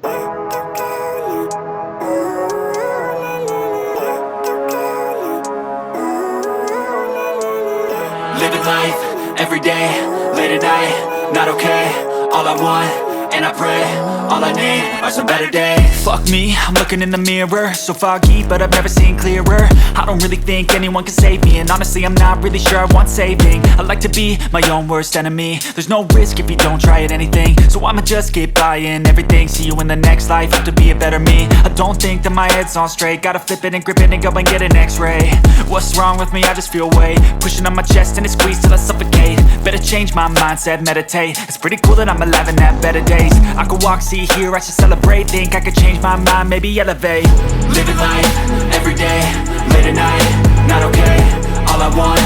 Living life, everyday, late at night, not okay. All I want, and I pray, all I need are some better days. Fuck me, I'm looking in the mirror, so foggy, but I've never seen clearer. I don't really think anyone can save me, and honestly I'm not really sure I want saving. I like to be my own worst enemy. There's no risk if you don't try at anything, so I'ma just keep buying everything. See you in the next life, have to be a better me. I don't think that my head's on straight, gotta flip it and grip it and go and get an x-ray. What's wrong with me? I just feel weight pushing on my chest and it squeezes till I suffocate. Better change my mindset, meditate. It's pretty cool that I'm alive and have better days. I could walk, see, hear, I should celebrate. Think I could change my mind, maybe elevate. Living life, everyday, late at night, not okay. All I want,